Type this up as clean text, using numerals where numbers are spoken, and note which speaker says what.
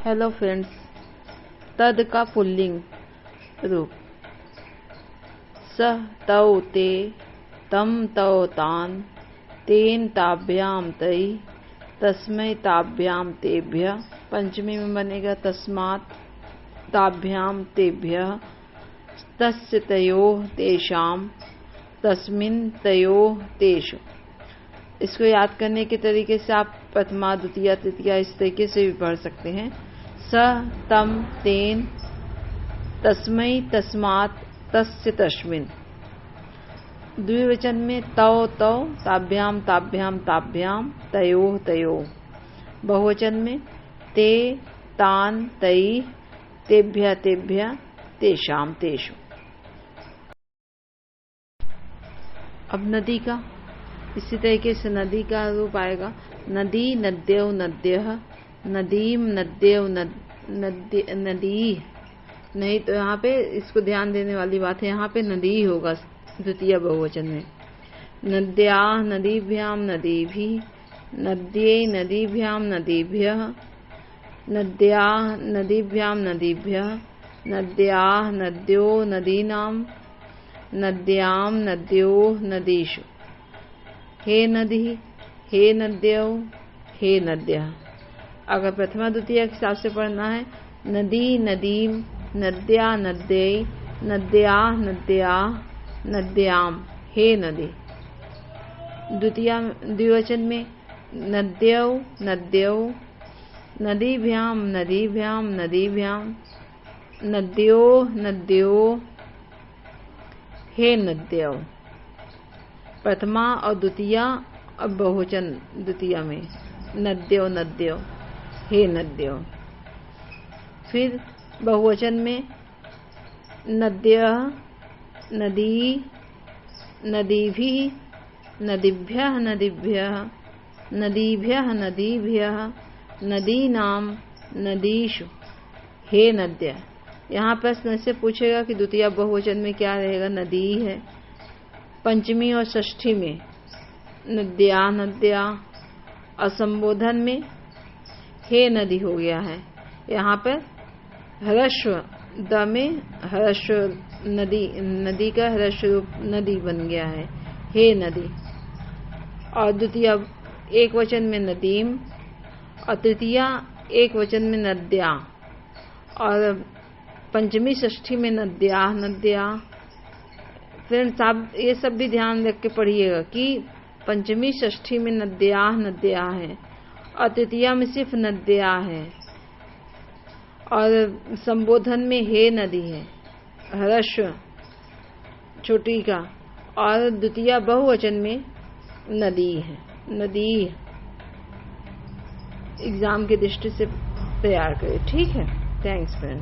Speaker 1: Hello friends, तद का pulling रूप सह तौ ते तम तौ तान तेन ताभ्याम तई तस्मै ताभ्याम तेभ्यः। पंचमी में बनेगा तस्मात् ताभ्याम तेभ्यः तस्य तयोः तेषाम तस्मिन् तयोः तेषु। इसको याद करने के तरीके से आप प्रथमा द्वितीया तृतीया इस तरीके से भी पढ़ सकते हैं। स तम तेन तस्मै तस्मात् तस्य तस्मिन्। द्विवचन में तौ तौ ताभ्याम ताभ्याम ताभ्याम तयोः तयोः। बहुवचन में ते तान तई तेभ्यः तेभ्यः तेषाम तेषु। अब नदी का इसी तरीके से नदी का रूप आएगा नदी नद्यौ नद्यः नदीम नद्यौ नदी। नहीं तो यहाँ पे इसको ध्यान देने वाली बात है, यहाँ पे नदी होगा द्वितीय बहुवचन में। नद्या नदीभ्याम नदीभिः नद्यै नदीभ्याम नदीभ्यः नद्या नदीभ्याम नदीभ्यः नद्या नद्यो नदीनाम नद्याम नद्योः नदीषु। हे नदी हे नद्यौ हे नद्यः। अगर प्रथमा द्वितीय के हिसाब से पढ़ना है नदी नदीम नद्या नद्यै नद्या नद्या नद्याम हे नदी। द्विवचन में नद्यौ नद्यौ नदीभ्याम नदीभ्याम नदीभ्याम नद्यो नद्यो हे नद्यौ। प्रथमा और द्वितीया और बहुवचन द्वितीया में नद्यो नद्यो हे नद्यो। फिर बहुवचन में नद्यः नदी नदीभिः नदीभ्यः नदीभ्यः नदीभ्यः नदीभ्यः नदीनाम नदीषु हे नद्य। यहाँ प्रश्न से पूछेगा कि द्वितीय बहुवचन में क्या रहेगा, नदी है। पंचमी और षष्ठी में नद्या नद्या और संबोधन में हे नदी हो गया है। यहाँ पर ह्रस्व द में ह्रस्व नदी नदी का ह्रस्व रूप नदी बन गया है हे नदी। और द्वितीय एक वचन में नदीम और तृतीया एक वचन में नद्या और पंचमी षष्ठी में नद्या नद्या। फ्रेंड्स आप ये सब भी ध्यान रख के पढ़िएगा कि पंचमी षष्ठी में नद्या नद्या है और तृतीया में सिर्फ नद्या है और संबोधन में हे नदी है ह्रस्व छोटी का और द्वितीय बहुवचन में नदी है नदी। एग्जाम की दृष्टि से तैयार करें, ठीक है। Thanks friend.